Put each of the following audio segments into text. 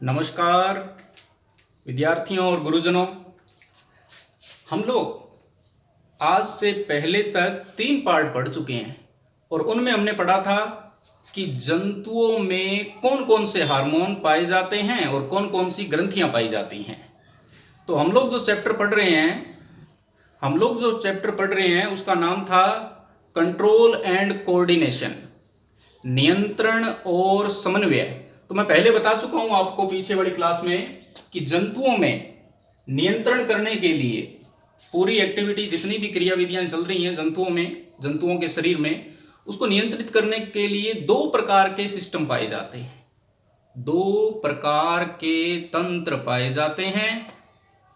नमस्कार विद्यार्थियों और गुरुजनों। हम लोग आज से पहले तक 3 पार्ट पढ़ चुके हैं और उनमें हमने पढ़ा था कि जंतुओं में कौन कौन से हार्मोन पाए जाते हैं और कौन कौन सी ग्रंथियां पाई जाती हैं। तो हम लोग जो चैप्टर पढ़ रहे हैं उसका नाम था कंट्रोल एंड कोऑर्डिनेशन, नियंत्रण और समन्वय। तो मैं पहले बता चुका हूं आपको पीछे वाली क्लास में कि जंतुओं में नियंत्रण करने के लिए पूरी एक्टिविटी, जितनी भी क्रियाविधियां चल रही हैं जंतुओं के शरीर में, उसको नियंत्रित करने के लिए 2 प्रकार के सिस्टम पाए जाते हैं, 2 प्रकार के तंत्र पाए जाते हैं।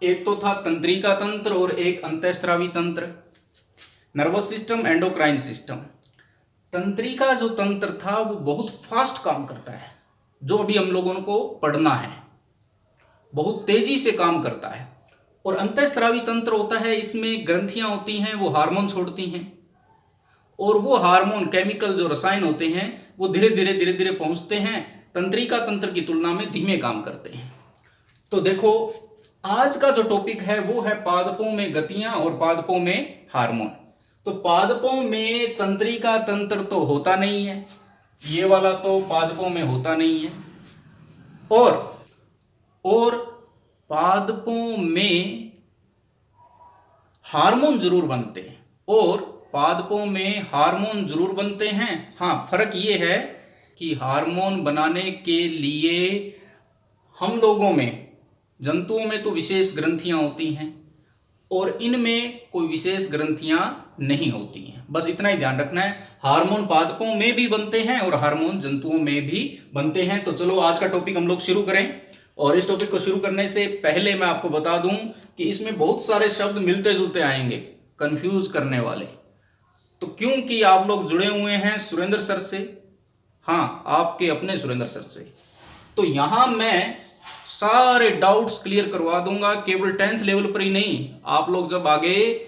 एक तो था तंत्रिका तंत्र और एक अंतःस्रावी तंत्र, नर्वस सिस्टम, एंडोक्राइन सिस्टम। तंत्रिका जो तंत्र था वो बहुत फास्ट काम करता है, जो अभी हम लोगों को पढ़ना है, बहुत तेजी से काम करता है। और अंतःस्रावी तंत्र होता है, इसमें ग्रंथियां होती हैं, वो हार्मोन छोड़ती हैं और वो हार्मोन, केमिकल जो रसायन होते हैं, वो धीरे धीरे पहुंचते हैं। तंत्रिका तंत्र की तुलना में धीमे काम करते हैं। तो देखो, आज का जो टॉपिक है वो है पादपों में गतियां और पादपों में हार्मोन। तो पादपों में तंत्रिका तंत्र तो होता नहीं है, ये वाला तो पादपों में होता नहीं है, और पादपों में हार्मोन जरूर बनते हैं, हाँ, फर्क ये है कि हार्मोन बनाने के लिए हम लोगों में, जंतुओं में तो विशेष ग्रंथियां होती हैं और इनमें कोई विशेष ग्रंथियां नहीं होती हैं। बस इतना ही ध्यान रखना है, हार्मोन पादपों में भी बनते हैं और हार्मोन जंतुओं में भी बनते हैं। तो चलो आज का टॉपिक हम लोग शुरू करें। और इस टॉपिक को शुरू करने से पहले मैं आपको बता दूं कि इसमें बहुत सारे शब्द मिलते जुलते आएंगे, कंफ्यूज करने वाले। तो क्योंकि आप लोग जुड़े हुए हैं सुरेंद्र सर से, हाँ, आपके अपने सुरेंद्र सर से, तो यहां मैं सारे डाउट्स क्लियर करवा दूंगा। केवल 10th लेवल पर ही नहीं, आप लोग जब आगे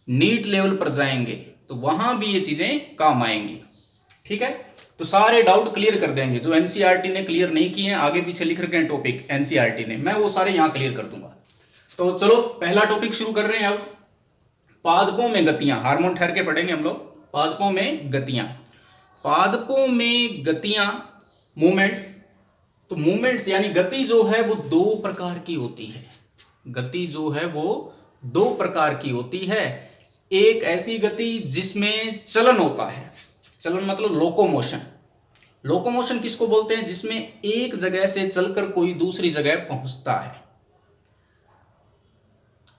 नीट लेवल पर जाएंगे तो वहां भी ये चीजें काम आएंगी। ठीक है, तो सारे डाउट क्लियर कर देंगे। जो एनसीईआरटी ने क्लियर नहीं किए हैं, आगे पीछे लिख रखे हैं टॉपिक एनसीईआरटी ने, मैं वो सारे यहां क्लियर कर दूंगा। तो चलो पहला टॉपिक शुरू कर रहे हैं। अब पादपों में गतियां, हार्मोन ठहर के पढ़ेंगे हम लोग। पादपों में गतियां, मूवमेंट्स। तो मूवमेंट्स यानी गति जो है वो 2 प्रकार की होती है। एक ऐसी गति जिसमें चलन होता है, चलन मतलब लोकोमोशन किसको बोलते हैं? जिसमें एक जगह से चलकर कोई दूसरी जगह पहुंचता है।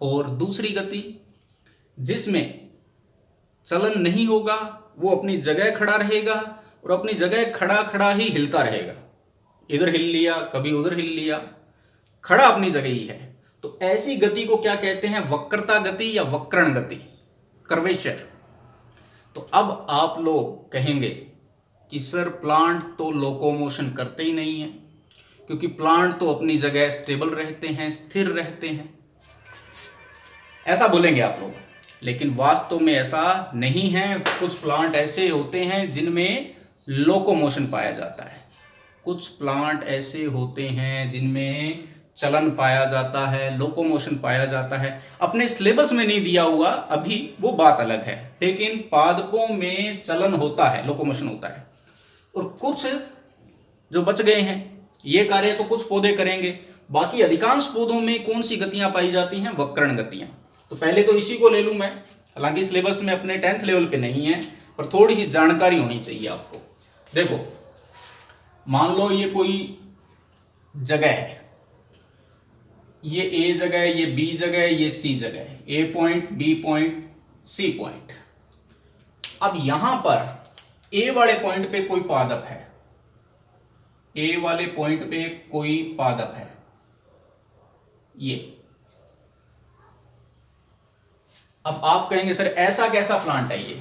और दूसरी गति जिसमें चलन नहीं होगा, वो अपनी जगह खड़ा रहेगा और अपनी जगह खड़ा ही हिलता रहेगा, इधर हिल लिया कभी उधर हिल लिया, खड़ा अपनी जगह ही है। तो ऐसी गति को क्या कहते हैं? वक्रता गति या वक्रण गति, कर्वेचर। तो अब आप लोग कहेंगे कि सर प्लांट तो लोकोमोशन करते ही नहीं है, क्योंकि प्लांट तो अपनी जगह स्टेबल रहते हैं, स्थिर रहते हैं, ऐसा बोलेंगे आप लोग। लेकिन वास्तव में ऐसा नहीं है। कुछ प्लांट ऐसे होते हैं जिनमें लोकोमोशन पाया जाता है, कुछ प्लांट ऐसे होते हैं जिनमें चलन पाया जाता है, लोकोमोशन पाया जाता है। अपने सिलेबस में नहीं दिया हुआ अभी, वो बात अलग है, लेकिन पादपों में चलन होता है, लोकोमोशन होता है। और कुछ जो बच गए हैं, ये कार्य तो कुछ पौधे करेंगे, बाकी अधिकांश पौधों में कौन सी गतियां पाई जाती हैं? वक्रण गतियां। तो पहले तो इसी को ले लूं मैं, हालांकि सिलेबस में अपने 10th लेवल पे नहीं है, पर थोड़ी सी जानकारी होनी चाहिए आपको। देखो, मान लो ये कोई जगह है, ये ए जगह है, ये बी जगह है, ये सी जगह है, A point, B point, C point. अब यहां पर ए वाले पॉइंट पे कोई पादप है, ये। अब आप कहेंगे सर ऐसा कैसा प्लांट है ये?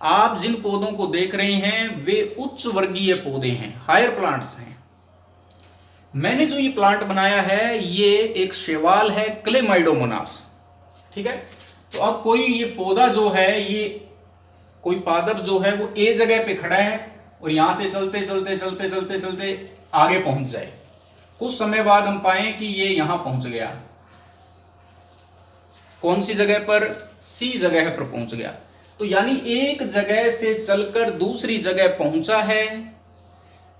आप जिन पौधों को देख रहे हैं वे उच्च वर्गीय पौधे हैं, हायर प्लांट्स हैं। मैंने जो ये प्लांट बनाया है ये एक शैवाल है, क्लेमाइडोमोनास। ठीक है, तो अब कोई ये पौधा जो है, ये कोई पादप जो है वो ए जगह पे खड़ा है और यहां से चलते चलते चलते चलते चलते आगे पहुंच जाए, कुछ समय बाद हम पाएं कि ये यहां पहुंच गया। कौन सी जगह पर? सी जगह पर पहुंच गया। तो यानी एक जगह से चलकर दूसरी जगह पहुंचा है,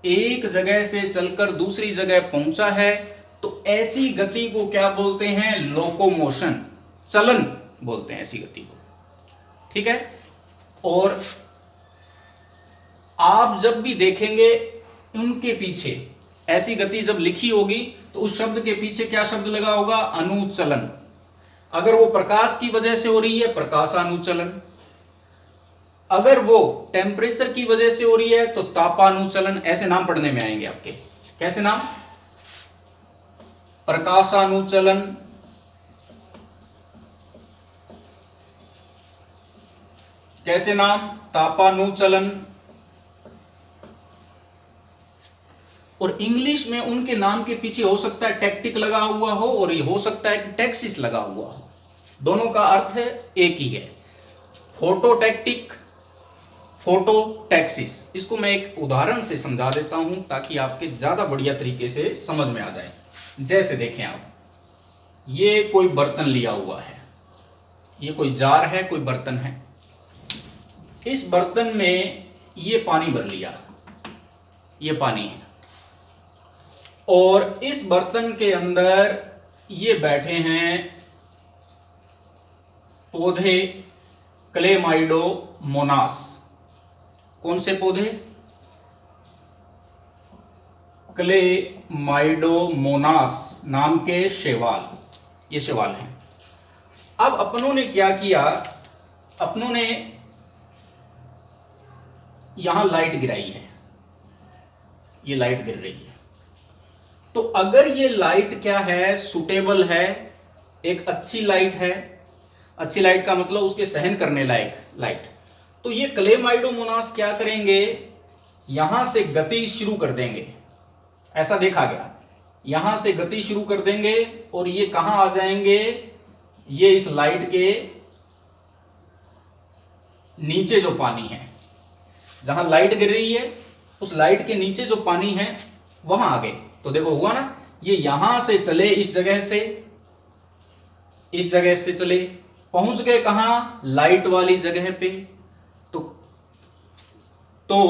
एक जगह से चलकर दूसरी जगह पहुंचा है। तो ऐसी गति को क्या बोलते हैं? लोकोमोशन, चलन बोलते हैं ऐसी गति को। ठीक है। और आप जब भी देखेंगे उनके पीछे ऐसी गति जब लिखी होगी तो उस शब्द के पीछे क्या शब्द लगा होगा? अनुचलन। अगर वो प्रकाश की वजह से हो रही है, प्रकाशानुचलन। अगर वो टेम्परेचर की वजह से हो रही है तो तापानुचलन। ऐसे नाम पढ़ने में आएंगे आपके। कैसे नाम? प्रकाशानुचलन, कैसे नाम? तापानुचलन। और इंग्लिश में उनके नाम के पीछे हो सकता है टेक्टिक लगा हुआ हो और ये हो सकता है कि टैक्सिस लगा हुआ हो। दोनों का अर्थ है एक ही है, फोटोटैक्टिक, फोटोटैक्सिस। इसको मैं एक उदाहरण से समझा देता हूं ताकि आपके ज्यादा बढ़िया तरीके से समझ में आ जाए। जैसे देखें आप, ये कोई बर्तन लिया हुआ है, ये कोई जार है, कोई बर्तन है। इस बर्तन में ये पानी भर लिया, ये पानी है। और इस बर्तन के अंदर ये बैठे हैं पौधे क्लेमाइडोमोनास। कौन से पौधे? क्लेमाइडोमोनास नाम के शैवाल, ये शैवाल हैं। अब अपनों ने क्या किया? अपनों ने यहां लाइट गिराई है, ये लाइट गिर रही है। तो अगर ये लाइट क्या है? सुटेबल है, एक अच्छी लाइट है। अच्छी लाइट का मतलब उसके सहन करने लायक लाइट। तो ये क्लेमाइडोमोनास क्या करेंगे? यहां से गति शुरू कर देंगे। ऐसा देखा गया, यहां से गति शुरू कर देंगे और ये कहां आ जाएंगे? ये इस लाइट के नीचे जो पानी है, जहां लाइट गिर रही है उस लाइट के नीचे जो पानी है वहां आ गए। तो देखो हुआ ना, ये यहां से चले, इस जगह से, इस जगह से चले, पहुंच गए कहां? लाइट वाली जगह पे। तो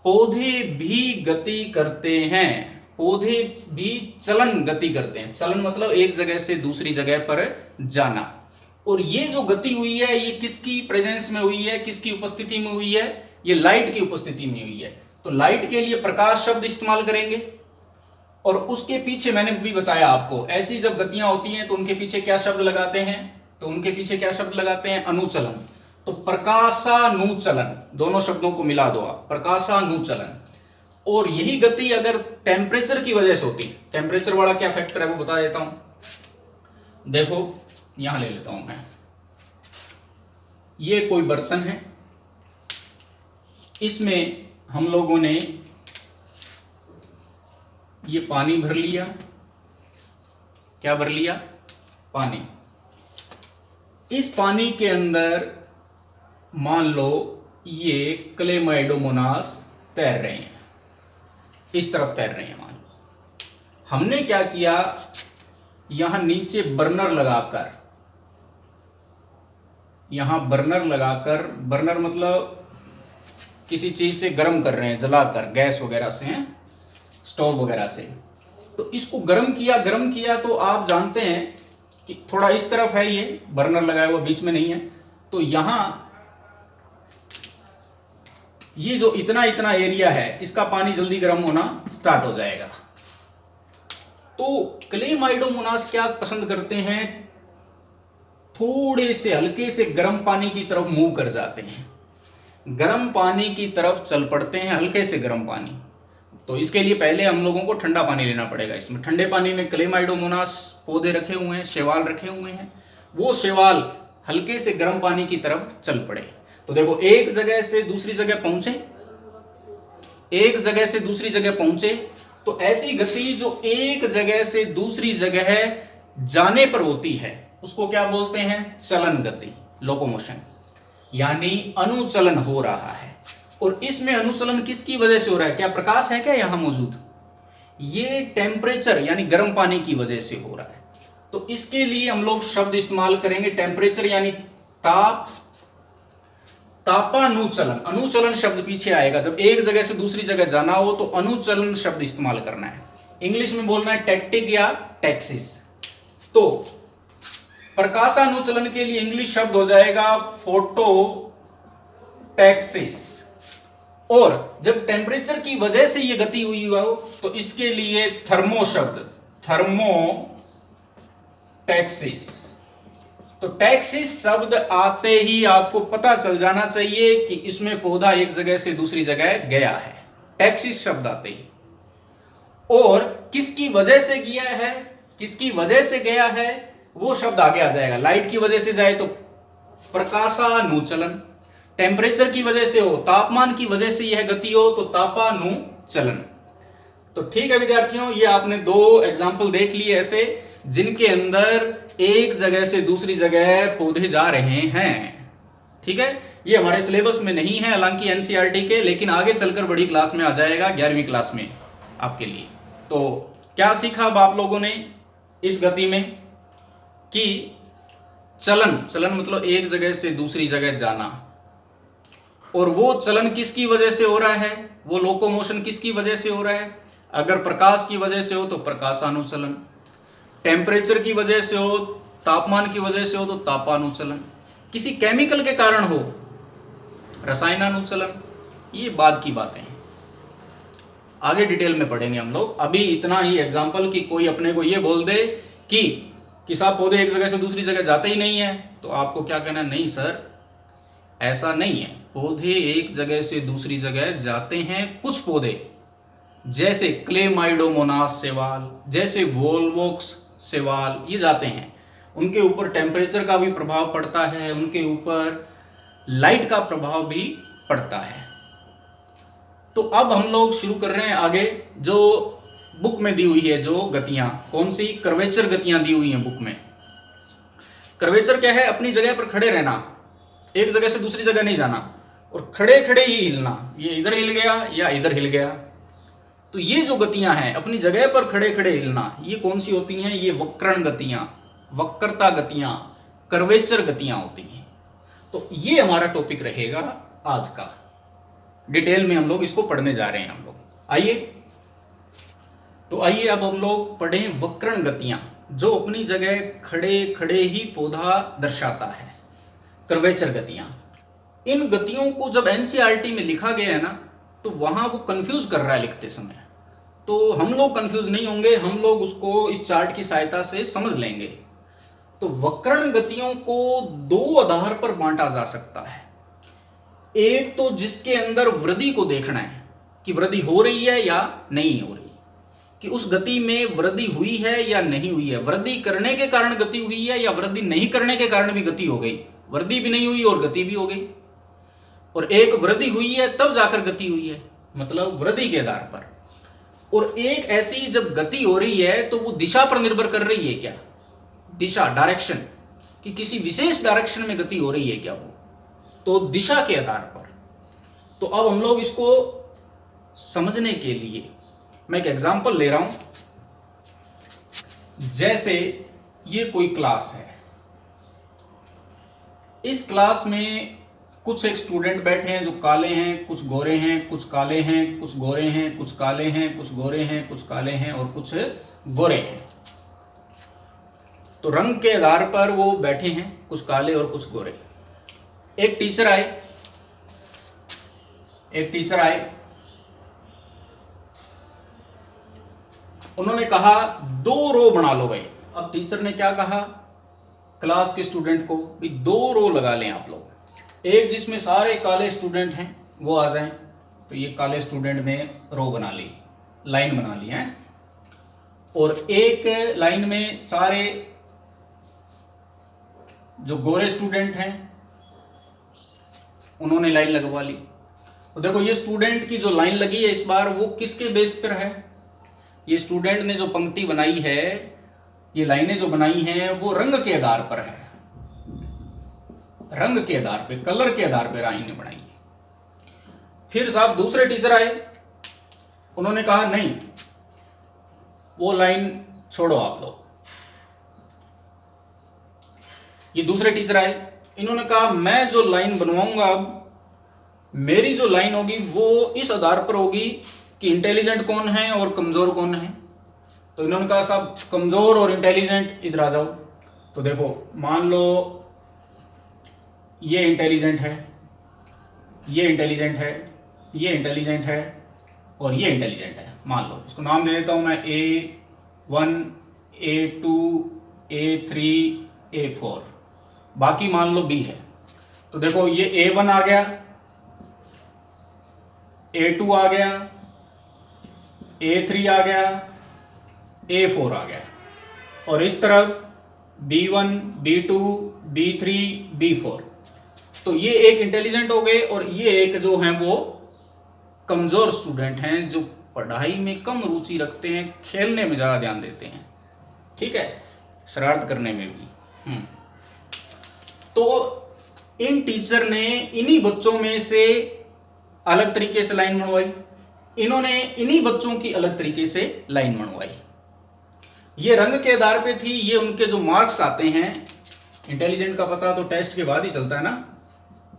पौधे भी गति करते हैं, पौधे भी चलन गति करते हैं। चलन मतलब एक जगह से दूसरी जगह पर जाना। और ये जो गति हुई है ये किसकी प्रेजेंस में हुई है? किसकी उपस्थिति में हुई है? ये लाइट की उपस्थिति में हुई है। तो लाइट के लिए प्रकाश शब्द इस्तेमाल करेंगे। और उसके पीछे मैंने भी बताया आपको, ऐसी जब गतियां होती हैं तो उनके पीछे क्या शब्द लगाते हैं? तो उनके पीछे क्या शब्द लगाते हैं? अनुचलन। तो प्रकाशानुचलन, दोनों शब्दों को मिला दो आप, प्रकाशानुचलन। और यही गति अगर टेम्परेचर की वजह से होती, टेम्परेचर वाला क्या फैक्टर है वो बता देता हूं। देखो यहां ले लेता हूं मैं, ये कोई बर्तन है, इसमें हम लोगों ने ये पानी भर लिया। क्या भर लिया? पानी। इस पानी के अंदर मान लो ये क्लेमाइडोमोनास तैर रहे हैं, इस तरफ तैर रहे हैं मान लो। हमने क्या किया? यहां नीचे बर्नर लगाकर, यहां बर्नर लगाकर, बर्नर मतलब किसी चीज से गर्म कर रहे हैं, जलाकर, गैस वगैरह से, स्टोव वगैरह से। तो इसको गर्म किया, गर्म किया तो आप जानते हैं कि थोड़ा इस तरफ है, ये बर्नर लगाया हुआ, बीच में नहीं है। तो यहां ये जो इतना इतना एरिया है इसका पानी जल्दी गर्म होना स्टार्ट हो जाएगा। तो क्लेमाइडोमोनास क्या पसंद करते हैं? थोड़े से हल्के से गर्म पानी की तरफ मूव कर जाते हैं, गर्म पानी की तरफ चल पड़ते हैं, हल्के से गर्म पानी। तो इसके लिए पहले हम लोगों को ठंडा पानी लेना पड़ेगा। इसमें ठंडे पानी में क्लेमाइडोमोनास पौधे रखे हुए हैं, शैवाल रखे हुए हैं। वो शैवाल हल्के से गर्म पानी की तरफ चल पड़े। तो देखो एक जगह से दूसरी जगह पहुंचे, एक जगह से दूसरी जगह पहुंचे। तो ऐसी गति जो एक जगह से दूसरी जगह जाने पर होती है उसको क्या बोलते हैं? चलन गति, लोकोमोशन। यानी अनुचलन हो रहा है। और इसमें अनुचलन किसकी वजह से हो रहा है? क्या प्रकाश है क्या यहां मौजूद? ये टेम्परेचर यानी गर्म पानी की वजह से हो रहा है। तो इसके लिए हम लोग शब्द इस्तेमाल करेंगे टेम्परेचर यानी ताप, तापानुचलन। अनुचलन शब्द पीछे आएगा, जब एक जगह से दूसरी जगह जाना हो तो अनुचलन शब्द इस्तेमाल करना है। इंग्लिश में बोलना है टैक्टिक या टैक्सिस। तो प्रकाशानुचलन के लिए इंग्लिश शब्द हो जाएगा फोटो टैक्सिस। और जब टेम्परेचर की वजह से ये गति हुई हो तो इसके लिए थर्मो शब्द, थर्मो टैक्सिस। तो टैक्सिस शब्द आते ही आपको पता चल जाना चाहिए कि इसमें पौधा एक जगह से दूसरी जगह गया है, टैक्सिस शब्द आते ही। और किसकी वजह से गया है, किसकी वजह से गया है वो शब्द आगे आ जाएगा। लाइट की वजह से जाए तो प्रकाशानुचलन, टेम्परेचर की वजह से हो, तापमान की वजह से यह गति हो तो तापानुचलन। तो ठीक है विद्यार्थियों, ये आपने दो एग्जाम्पल देख लिए ऐसे जिनके अंदर एक जगह से दूसरी जगह पौधे जा रहे हैं। ठीक है, ये हमारे सिलेबस में नहीं है हालांकि एनसीईआरटी के, लेकिन आगे चलकर बड़ी क्लास में आ जाएगा, 11वीं क्लास में आपके लिए। तो क्या सीखा अब आप लोगों ने इस गति में कि चलन, चलन मतलब एक जगह से दूसरी जगह जाना, और वो चलन किसकी वजह से हो रहा है, वो लोकोमोशन किसकी वजह से हो रहा है। अगर प्रकाश की वजह से हो तो प्रकाशानुचलन, टेम्परेचर की वजह से हो, तापमान की वजह से हो तो तापानुचलन, किसी केमिकल के कारण हो रसायनानुचलन। ये बाद की बातें हैं, आगे डिटेल में पढ़ेंगे हम लोग। अभी इतना ही एग्जाम्पल कि कोई अपने को ये बोल दे कि साहब पौधे एक जगह से दूसरी जगह जाते ही नहीं है, तो आपको क्या कहना है, नहीं सर ऐसा नहीं है, पौधे एक जगह से दूसरी जगह जाते हैं। कुछ पौधे जैसे क्लेमाइडोमोनास सेवाल, जैसे वोल्वोक्स सेवाल, ये जाते हैं। उनके ऊपर टेम्परेचर का भी प्रभाव पड़ता है, उनके ऊपर लाइट का प्रभाव भी पड़ता है। तो अब हम लोग शुरू कर रहे हैं आगे, जो बुक में दी हुई है जो गतियां, कौन सी, कर्वेचर गतियां दी हुई हैं बुक में। कर्वेचर क्या है, अपनी जगह पर खड़े रहना, एक जगह से दूसरी जगह नहीं जाना, और खड़े खड़े ही हिलना, ये इधर हिल गया या इधर हिल गया। तो ये जो गतियां हैं अपनी जगह पर खड़े खड़े हिलना, ये कौन सी होती हैं, ये वक्रण गतियां, वक्रता गतियां, कर्वेचर गतियां होती हैं। तो ये हमारा टॉपिक रहेगा आज का, डिटेल में हम लोग इसको पढ़ने जा रहे हैं हम लोग। आइए तो आइए अब हम लोग पढ़ें वक्रण गतियां, जो अपनी जगह खड़े खड़े ही पौधा दर्शाता है, कर्वेचर गतियां। इन गतियों को जब एनसीईआरटी में लिखा गया है ना, तो वहां वो कंफ्यूज कर रहा है लिखते समय, तो हम लोग कंफ्यूज नहीं होंगे, हम लोग उसको इस चार्ट की सहायता से समझ लेंगे। तो वक्रण गतियों को दो आधार पर बांटा जा सकता है। एक तो जिसके अंदर वृद्धि को देखना है कि वृद्धि हो रही है या नहीं हो रही, कि उस गति में वृद्धि हुई है या नहीं हुई है, वृद्धि करने के कारण गति हुई है या वृद्धि नहीं करने के कारण भी गति हो गई, वृद्धि भी नहीं हुई और गति भी हो गई। और एक वृद्धि हुई है तब जाकर गति हुई है, मतलब वृद्धि के आधार पर। और एक ऐसी जब गति हो रही है तो वो दिशा पर निर्भर कर रही है क्या, दिशा, डायरेक्शन, कि किसी विशेष डायरेक्शन में गति हो रही है क्या वो, तो दिशा के आधार पर। तो अब हम लोग इसको समझने के लिए मैं एक एग्जांपल ले रहा हूं। जैसे ये कोई क्लास है, इस क्लास में कुछ एक स्टूडेंट बैठे हैं जो काले हैं, कुछ गोरे हैं, कुछ काले हैं, कुछ गोरे हैं, कुछ काले हैं, कुछ गोरे हैं, कुछ काले हैं और कुछ गोरे हैं। तो रंग के आधार पर वो बैठे हैं, कुछ काले और कुछ गोरे। एक टीचर आए, उन्होंने कहा 2 रो बना लो भाई। अब टीचर ने क्या कहा क्लास के स्टूडेंट को, भी 2 रो लगा लें आप लोग, एक जिसमें सारे काले स्टूडेंट हैं वो आ जाएं। तो ये काले स्टूडेंट ने रो बना ली, लाइन बना ली है, और एक लाइन में सारे जो गोरे स्टूडेंट हैं उन्होंने लाइन लगवा ली। तो देखो ये स्टूडेंट की जो लाइन लगी है इस बार वो किसके बेस पर है, ये स्टूडेंट ने जो पंक्ति बनाई है, ये लाइनें जो बनाई हैं वो रंग के आधार पर है, रंग के आधार पे, कलर के आधार पे लाइनें बनाई है। फिर साहब दूसरे टीचर आए, उन्होंने कहा नहीं वो लाइन छोड़ो आप लोग। ये दूसरे टीचर आए, इन्होंने कहा मैं जो लाइन बनवाऊंगा, अब मेरी जो लाइन होगी वो इस आधार पर होगी कि इंटेलिजेंट कौन है और कमजोर कौन है। तो इन्होंने कहा साहब कमजोर और इंटेलिजेंट इधर आ जाओ। तो देखो मान लो ये इंटेलिजेंट है, ये इंटेलिजेंट है, ये इंटेलिजेंट है और ये इंटेलिजेंट है। मान लो इसको नाम दे देता हूं मैं A1, A2, A3, A4, बाकी मान लो B है। तो देखो ये A1 आ गया, A2 आ गया, A3 आ गया, A4 आ गया, और इस तरफ B1, B2, B3, B4। तो ये एक इंटेलिजेंट हो गए और ये एक जो हैं वो कमजोर स्टूडेंट हैं, जो पढ़ाई में कम रुचि रखते हैं, खेलने में ज्यादा ध्यान देते हैं, ठीक है, शरारत करने में भी। तो इन टीचर ने इन्हीं बच्चों में से अलग तरीके से लाइन बनवाई, इन्होंने इन्हीं बच्चों की अलग तरीके से लाइन बनवाई। ये रंग के आधार पे थी, ये उनके जो मार्क्स आते हैं, इंटेलिजेंट का पता तो टेस्ट के बाद ही चलता है ना,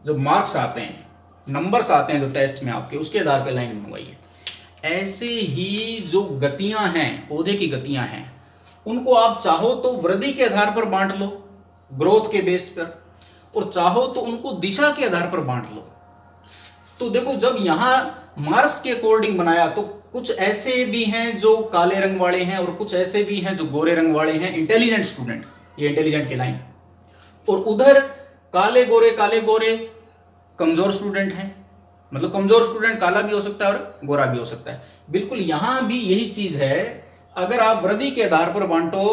जो मार्क्स आते हैं, नंबर्स आते हैं जो टेस्ट में आपके, उसके आधार पे लाइन बनवाई है। ऐसे ही जो गतियां हैं, पौधे की गतियां हैं, उनको आप चाहो तो वृद्धि के आधार पर बांट लो, ग्रोथ के बेस पर, और चाहो तो उनको दिशा के आधार पर बांट लो। तो देखो जब यहां मार्क्स के अकॉर्डिंग बनाया तो कुछ ऐसे भी हैं जो काले रंग वाले हैं और कुछ ऐसे भी हैं जो गोरे रंग वाले हैं, इंटेलिजेंट स्टूडेंट, ये इंटेलिजेंट की लाइन। और उधर काले गोरे कमजोर स्टूडेंट हैं, मतलब कमजोर स्टूडेंट काला भी हो सकता है और गोरा भी हो सकता है। बिल्कुल यहां भी यही चीज है, अगर आप वृद्धि के आधार पर बांटो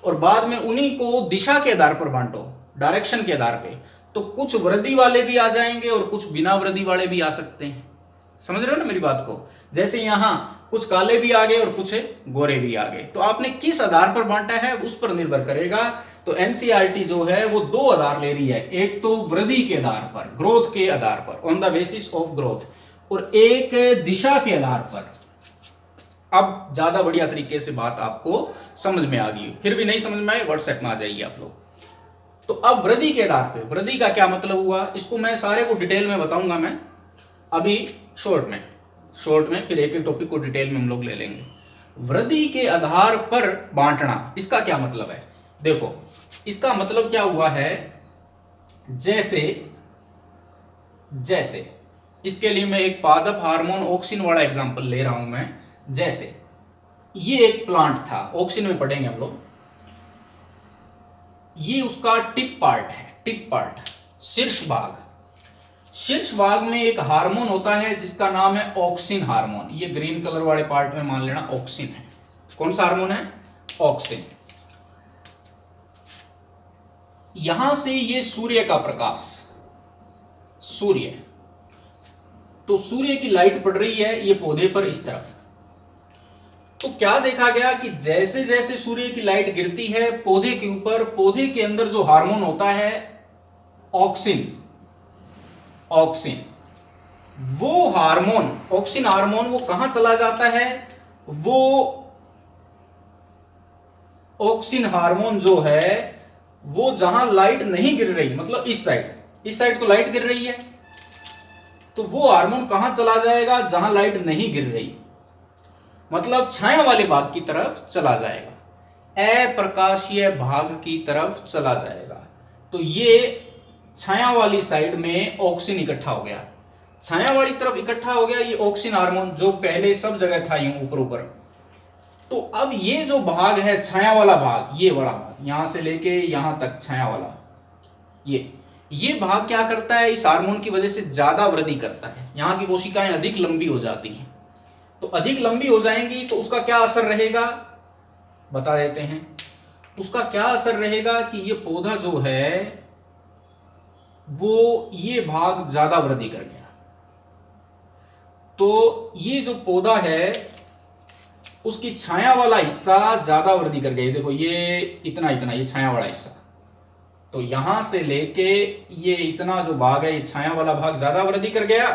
और बाद में उन्हीं को दिशा के आधार पर बांटो, डायरेक्शन के आधार पे, तो कुछ वृद्धि वाले भी आ जाएंगे और कुछ बिना वृद्धि वाले भी आ सकते हैं। समझ रहे हो ना मेरी बात को? जैसे यहां कुछ काले भी आ गए और कुछ गोरे भी आ गए, तो आपने किस आधार पर बांटा है उस पर निर्भर करेगा। तो एनसीईआरटी जो है वो दो आधार ले रही है, एक तो वृद्धि के आधार पर, ग्रोथ के आधार पर, on the basis of growth, और एक दिशा के आधार पर। अब ज्यादा बढ़िया तरीके से बात आपको समझ में आ गई, फिर भी नहीं समझ में आए व्हाट्सएप में आ जाइए आप लोग। तो अब वृद्धि के आधार पे, वृद्धि का क्या मतलब हुआ, इसको मैं सारे को डिटेल में बताऊंगा मैं अभी शॉर्ट में, फिर एक एक टॉपिक को डिटेल में हम लोग ले लेंगे। वृद्धि के आधार पर बांटना, इसका क्या मतलब है? देखो इसका मतलब क्या हुआ है, जैसे इसके लिए मैं एक पादप हार्मोन ऑक्सिन वाला एग्जांपल ले रहा हूं मैं। जैसे ये एक प्लांट था, ऑक्सिन में पढ़ेंगे हम लोग, ये उसका टिप पार्ट, शीर्ष भाग में एक हार्मोन होता है जिसका नाम है ऑक्सिन हार्मोन। ये ग्रीन कलर वाले पार्ट में मान लेना ऑक्सिन है। कौन सा हार्मोन है? ऑक्सिन। यहां से ये सूर्य का प्रकाश, तो सूर्य की लाइट पड़ रही है ये पौधे पर इस तरफ। तो क्या देखा गया कि जैसे जैसे सूर्य की लाइट गिरती है पौधे के ऊपर, पौधे के अंदर जो हार्मोन होता है ऑक्सिन, वो हार्मोन, ऑक्सिन हार्मोन, वो कहां चला जाता है? वो ऑक्सिन हार्मोन जो है वो जहां लाइट नहीं गिर रही, मतलब इस साइड तो लाइट गिर रही है, तो वो हार्मोन कहां चला जाएगा? जहां लाइट नहीं गिर रही, मतलब छाया वाले भाग की तरफ चला जाएगा, अप्रकाशीय भाग की तरफ चला जाएगा। तो ये छाया वाली साइड में ऑक्सिन इकट्ठा हो गया, छाया वाली तरफ इकट्ठा हो गया ये ऑक्सिन हार्मोन, जो पहले सब जगह था यूं ऊपर। तो अब ये जो भाग है छाया वाला भाग, ये बड़ा भाग यहां से लेके यहां तक छाया वाला, ये भाग क्या करता है? इस हार्मोन की वजह से ज्यादा वृद्धि करता है, यहां की कोशिकाएं अधिक लंबी हो जाती हैं। तो अधिक लंबी हो जाएंगी तो उसका क्या असर रहेगा बता देते हैं। उसका क्या असर रहेगा कि ये पौधा जो है वो ये भाग ज्यादा वृद्धि कर गया। तो ये जो पौधा है उसकी छाया वाला हिस्सा ज्यादा वृद्धि कर गया। देखो ये इतना ये छाया वाला हिस्सा, तो यहां से लेके ये इतना जो भाग है ये छाया वाला भाग ज्यादा वृद्धि कर गया,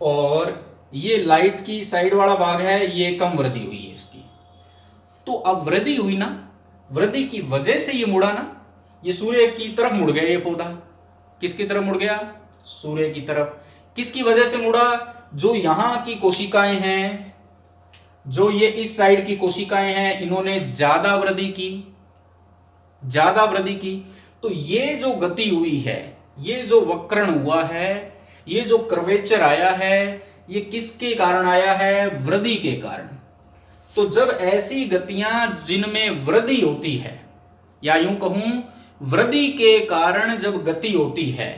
और ये लाइट की साइड वाला भाग है ये कम वृद्धि हुई है इसकी। तो अब वृद्धि हुई ना, वृद्धि की वजह से ये मुड़ा ना, ये सूर्य की तरफ मुड़ गया ये पौधा। किसकी तरफ मुड़ गया? सूर्य की तरफ। किसकी वजह से मुड़ा? जो यहां की कोशिकाएं हैं, जो ये इस साइड की कोशिकाएं हैं, इन्होंने ज्यादा वृद्धि की, ज्यादा वृद्धि की। तो ये जो गति हुई है, ये जो वक्रण हुआ है, ये जो कर्वेचर आया है, ये किसके कारण आया है? वृद्धि के कारण। तो जब ऐसी गतियां जिनमें वृद्धि होती है, या यूं कहूं वृद्धि के कारण जब गति होती है,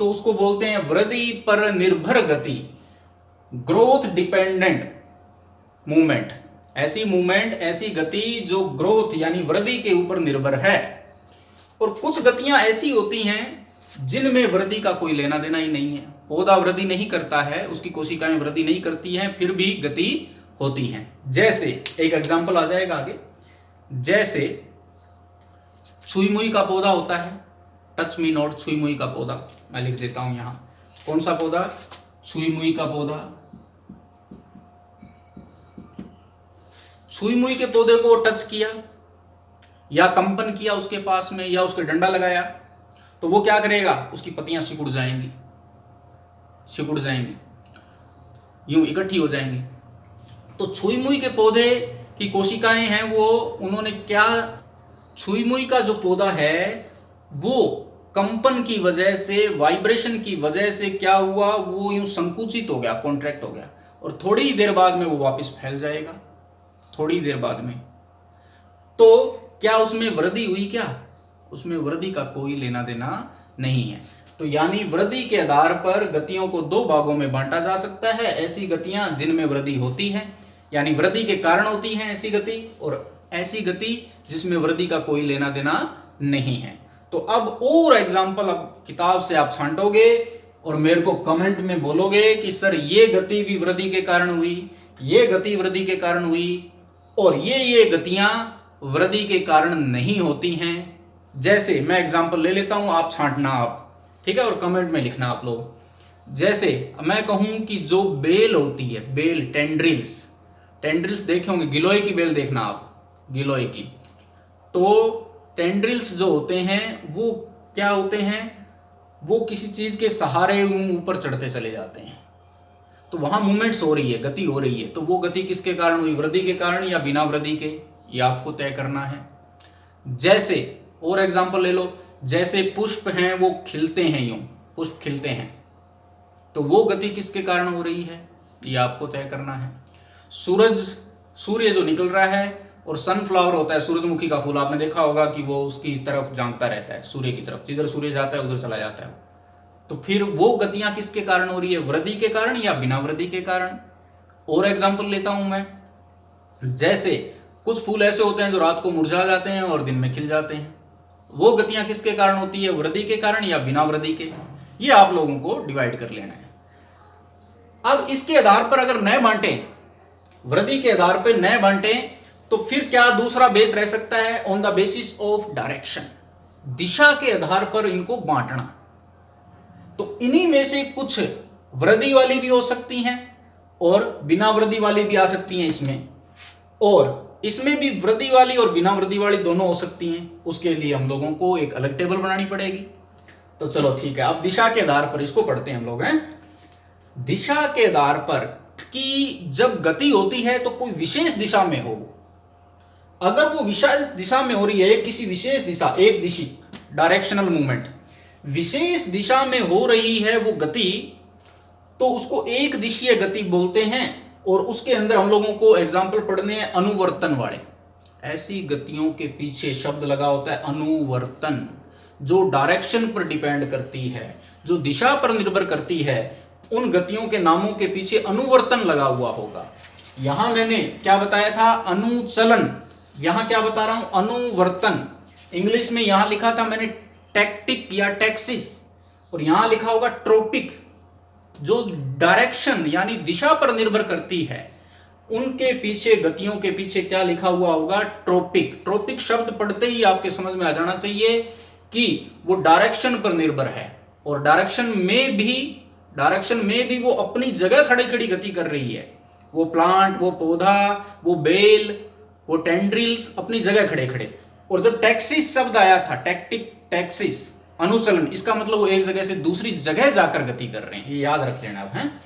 तो उसको बोलते हैं वृद्धि पर निर्भर गति, ग्रोथ डिपेंडेंट मूवमेंट। ऐसी मूवमेंट, ऐसी गति जो ग्रोथ यानी वृद्धि के ऊपर निर्भर है। और कुछ गतियां ऐसी होती हैं जिनमें वृद्धि का कोई लेना देना ही नहीं है। पौधा वृद्धि नहीं करता है, उसकी कोशिकाएं वृद्धि नहीं करती हैं, फिर भी गति होती हैं। जैसे एक एग्जांपल आ जाएगा आगे, जैसे छुई मुई का पौधा होता है, टच मी नॉट, छुई मुई का पौधा मैं लिख देता हूं यहां। कौन सा पौधा? छुई मुई का पौधा। छुई मुई के पौधे को टच किया या कंपन किया उसके पास में, या उसके डंडा लगाया, तो वो क्या करेगा? उसकी पत्तियां सिकुड़ जाएंगी, सिकुड़ जाएंगी, यूं इकट्ठी हो जाएंगी। तो छुई मुई के पौधे की कोशिकाएं हैं वो, उन्होंने क्या, छुई मुई का जो पौधा है वो कंपन की वजह से, वाइब्रेशन की वजह से क्या हुआ? वो यूं संकुचित हो गया, कॉन्ट्रैक्ट हो गया, और थोड़ी देर बाद में वो वापस फैल जाएगा, थोड़ी देर बाद में। तो क्या उसमें वृद्धि हुई? क्या उसमें वृद्धि का कोई लेना देना नहीं है। तो यानी वृद्धि के आधार पर गतियों को दो भागों में बांटा जा सकता है। ऐसी गतियां जिनमें वृद्धि होती है, यानी वृद्धि के कारण होती है ऐसी गति, और ऐसी गति जिसमें वृद्धि का कोई लेना देना नहीं है। तो अब और एग्जाम्पल अब किताब से आप छांटोगे और मेरे को कमेंट में बोलोगे कि सर ये गति भी वृद्धि के कारण हुई, ये गति वृद्धि के कारण हुई, और ये गतियां वृद्धि के कारण नहीं होती हैं। जैसे मैं एग्जांपल ले लेता हूं, आप छांटना आप, ठीक है, और कमेंट में लिखना आप लोग। जैसे मैं कहूं कि जो बेल होती है, बेल, टेंड्रिल्स, टेंड्रिल्स देखे होंगे, गिलोय की बेल देखना आप, गिलोय की। तो टेंड्रिल्स जो होते हैं वो क्या होते हैं? वो किसी चीज के सहारे ऊपर चढ़ते चले जाते हैं, तो वहां मूवमेंट्स हो रही है, गति हो रही है। तो वो गति किसके कारण हुई? वृद्धि के कारण या बिना वृद्धि के, ये आपको तय करना है। जैसे और एग्जांपल ले लो, जैसे पुष्प हैं वो खिलते हैं, यूं पुष्प खिलते हैं, तो वो गति किसके कारण हो रही है? ये आपको तय करना है। सूर्य जो निकल रहा है, और सनफ्लावर होता है, सूरजमुखी का फूल, आपने देखा होगा कि वो उसकी तरफ झांकता रहता है, सूर्य की तरफ, जिधर सूर्य जाता है उधर चला जाता है। तो फिर वो गतियां किसके कारण हो रही है? वृद्धि के कारण या बिना वृद्धि के कारण? और एग्जांपल लेता हूं मैं, जैसे कुछ फूल ऐसे होते हैं जो रात को मुरझा जाते हैं और दिन में खिल जाते हैं, वो गतियां किसके कारण होती है? वृद्धि के कारण या बिना वृद्धि के? ये आप लोगों को डिवाइड कर लेना है। अब इसके आधार पर अगर नए बांटे, वृद्धि के आधार पर नए बांटे, तो फिर क्या दूसरा बेस रह सकता है? On the basis of direction, दिशा के आधार पर इनको बांटना। तो इन्हीं में से कुछ वृद्धि वाली भी हो सकती हैं और बिना वृद्धि वाली भी आ सकती हैं इसमें, और इसमें भी वृद्धि वाली और बिना वृद्धि वाली दोनों हो सकती हैं। उसके लिए हम लोगों को एक अलग टेबल बनानी पड़ेगी। तो चलो ठीक है, अब दिशा के आधार पर इसको पढ़ते हैं हम लोग हैं। दिशा के आधार पर कि जब गति होती है तो कोई विशेष दिशा में हो, अगर वो विशेष दिशा में हो रही है, किसी विशेष दिशा, एक दिशी, डायरेक्शनल मूवमेंट विशेष दिशा में हो रही है वो गति, तो उसको एक दिशीय गति बोलते हैं। और उसके अंदर हम लोगों को एग्जाम्पल पढ़ने हैं अनुवर्तन वाले। ऐसी गतियों के पीछे शब्द लगा होता है अनुवर्तन, जो डायरेक्शन पर डिपेंड करती है, जो दिशा पर निर्भर करती है। उन गतियों के नामों के पीछे अनुवर्तन लगा हुआ होगा। यहां मैंने क्या बताया था? अनुचलन। यहां क्या बता रहा हूं? अनुवर्तन। इंग्लिश में यहां लिखा था मैंने टैक्टिक या टैक्सिस, और यहां लिखा होगा ट्रोपिक। जो डायरेक्शन यानी दिशा पर निर्भर करती है, उनके पीछे, गतियों के पीछे क्या लिखा हुआ होगा? ट्रोपिक। ट्रोपिक शब्द पढ़ते ही आपके समझ में आ जाना चाहिए कि वो डायरेक्शन पर निर्भर है, और डायरेक्शन में भी वो अपनी जगह खड़ी खड़ी गति कर रही है। वो प्लांट, वो पौधा, वो बेल, वो टेंड्रिल्स अपनी जगह खड़े खड़े। और जब टैक्सिस शब्द आया था, टैक्टिक, टैक्सिस, अनुचलन, इसका मतलब वो एक जगह से दूसरी जगह जाकर गति कर रहे हैं, ये याद रख लेना आप हैं।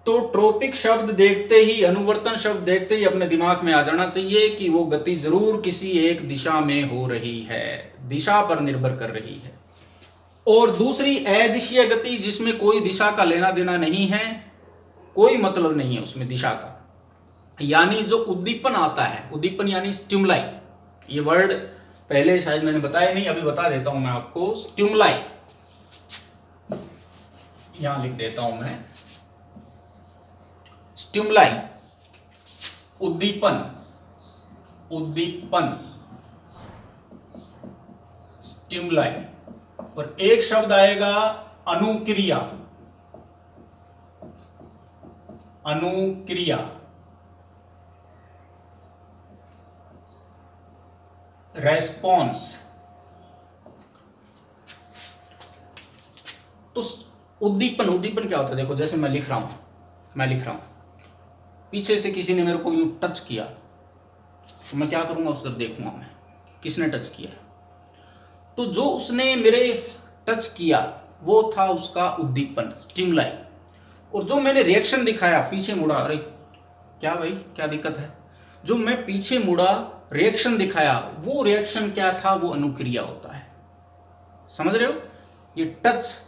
तो ट्रोपिक शब्द देखते ही, अनुवर्तन शब्द देखते ही अपने दिमाग में आ जाना चाहिए कि वो गति जरूर किसी एक दिशा में हो रही है, दिशा पर निर्भर कर रही है। और दूसरी अदिशीय गति, जिसमें कोई दिशा का लेना देना नहीं है, कोई मतलब नहीं है उसमें दिशा का, यानी जो उद्दीपन आता है, उद्दीपन यानी स्टिमुलाई, ये वर्ड पहले शायद मैंने बताया नहीं, अभी बता देता हूं मैं आपको। स्टिमुलाई यहां लिख देता हूं मैं, स्टिमुलाई उद्दीपन, उद्दीपन, स्टिमुलाई। और एक शब्द आएगा अनुक्रिया, अनुक्रिया, रेस्पॉन्स। तो उद्दीपन, उद्दीपन क्या होता है? देखो जैसे मैं लिख रहा हूं, पीछे से किसी ने मेरे को यूं टच किया, तो मैं क्या करूंगा, उस तरफ देखूंगा मैं किसने टच किया। तो जो उसने मेरे टच किया वो था उसका उद्दीपन, स्टिमुलाई। और जो मैंने रिएक्शन दिखाया, पीछे मुड़ा, अरे क्या भाई क्या दिक्कत है, जो मैं पीछे मुड़ा रिएक्शन दिखाया, वो रिएक्शन क्या था, वो अनुक्रिया होता है। समझ रहे हो? ये टच,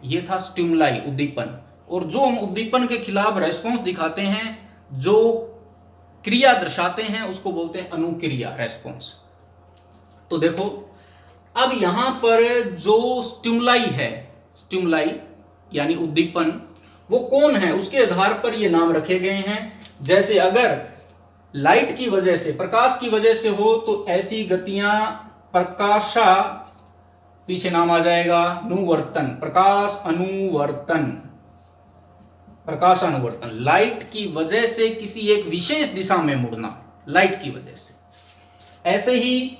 ये था स्टिमुलाई, उद्दीपन। और जो हम उद्दीपन के खिलाफ रेस्पॉन्स दिखाते हैं, जो क्रिया दर्शाते हैं, उसको बोलते हैं अनुक्रिया, रेस्पॉन्स। तो देखो अब यहां पर जो स्टिमुलाई है, स्टिमुलाई यानी उद्दीपन, वो कौन है, उसके आधार पर ये नाम रखे गए हैं। जैसे अगर लाइट की वजह से, प्रकाश की वजह से हो, तो ऐसी गतियां प्रकाशा, पीछे नाम आ जाएगा अनुवर्तन, प्रकाश अनुवर्तन, प्रकाशानुवर्तन। लाइट की वजह से किसी एक विशेष दिशा में मुड़ना, लाइट की वजह से। ऐसे ही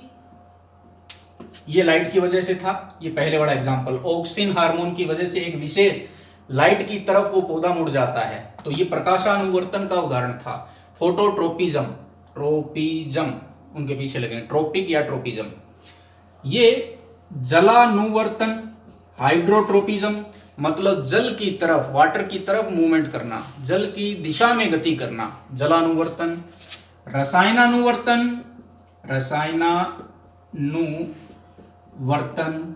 ये लाइट की वजह से था, ये पहले वाला एग्जांपल, ऑक्सिन हार्मोन की वजह से एक विशेष लाइट की तरफ वो पौधा मुड़ जाता है, तो ये प्रकाशानुवर्तन का उदाहरण था। फोटोट्रोपिज्म, ट्रोपिज्म उनके पीछे लगे, ट्रोपिक या ट्रोपिज्म। ये जलानुवर्तन, हाइड्रोट्रोपिज्म, मतलब जल की तरफ, वाटर की तरफ मूवमेंट करना, जल की दिशा में गति करना, जलानुवर्तन। रसायनानुवर्तन, रसायनानुवर्तन,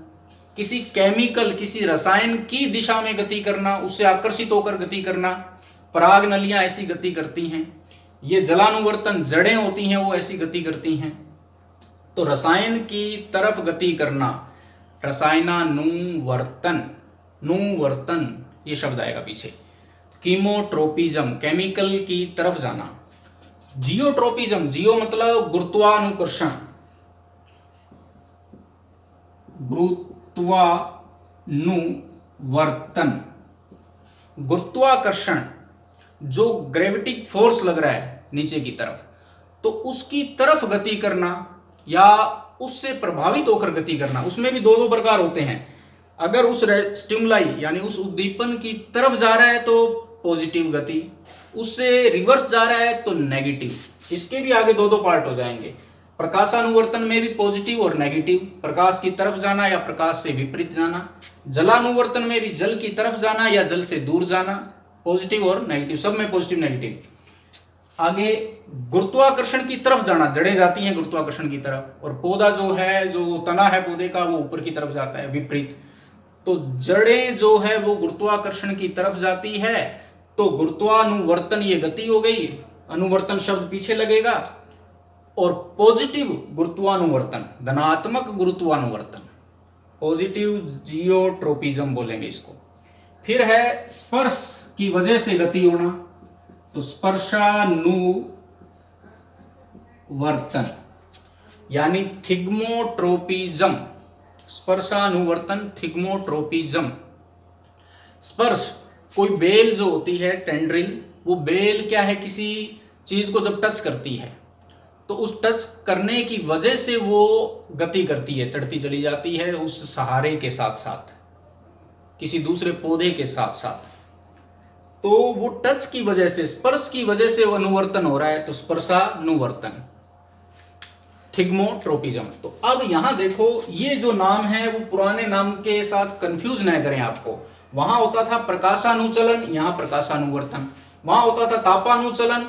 किसी केमिकल, किसी रसायन की दिशा में गति करना, उससे आकर्षित होकर गति करना। पराग नलियां ऐसी गति करती हैं। ये जलानुवर्तन, जड़ें होती हैं वो ऐसी गति करती हैं। तो रसायन की तरफ गति करना, रसायनानुवर्तन, नुवर्तन, ये शब्द आएगा पीछे। कीमोट्रोपिज्म, केमिकल की तरफ जाना। जियोट्रोपिज्म, जियो मतलब गुरुत्वानुकर्षण, गुरुत्वानुवर्तन, गुरुत्वाकर्षण, जो ग्रेविटिक फोर्स लग रहा है नीचे की तरफ, तो उसकी तरफ गति करना या उससे प्रभावित होकर गति करना। उसमें भी दो दो प्रकार होते हैं। अगर उस स्टिमुलाई यानी उस उद्दीपन की तरफ जा रहा है तो पॉजिटिव गति, उससे रिवर्स जा रहा है तो नेगेटिव। इसके भी आगे दो दो पार्ट हो जाएंगे। प्रकाशानुवर्तन में भी पॉजिटिव और नेगेटिव, प्रकाश की तरफ जाना या प्रकाश से विपरीत जाना। जलानुवर्तन में भी जल की तरफ जाना या जल से दूर जाना, पॉजिटिव और नेगेटिव, सब में पॉजिटिव नेगेटिव। आगे गुरुत्वाकर्षण की तरफ जाना, जड़ें जाती हैं गुरुत्वाकर्षण की तरफ, और पौधा जो है, जो तना है पौधे का, वो ऊपर की तरफ जाता है, विपरीत। तो जड़ें जो है वो गुरुत्वाकर्षण की तरफ जाती है, तो गुरुत्वानुवर्तन ये गति हो गई, अनुवर्तन शब्द पीछे लगेगा। और पॉजिटिव गुरुत्वानुवर्तन, धनात्मक गुरुत्वानुवर्तन, पॉजिटिव जियोट्रोपिज्म बोलेंगे इसको। फिर है स्पर्श की वजह से गति होना, तो स्पर्शानुवर्तन यानी थिग्मोट्रोपिज्म, स्पर्शानुवर्तन, थिग्मोट्रोपिज्म। स्पर्श, कोई बेल जो होती है, टेंड्रिल, वो बेल क्या है, किसी चीज को जब टच करती है तो उस टच करने की वजह से वो गति करती है, चढ़ती चली जाती है उस सहारे के साथ साथ, किसी दूसरे पौधे के साथ साथ। तो वो टच की वजह से, स्पर्श की वजह से वो अनुवर्तन हो रहा है, तो स्पर्शानुवर्तन। थिग्मोट्रोपिज्म। तो अब यहां देखो, ये जो नाम है वो पुराने नाम के साथ कंफ्यूज न करें आपको। वहां होता था प्रकाशानुचलन, यहां प्रकाशानुवर्तन। वहां होता था तापानुचलन,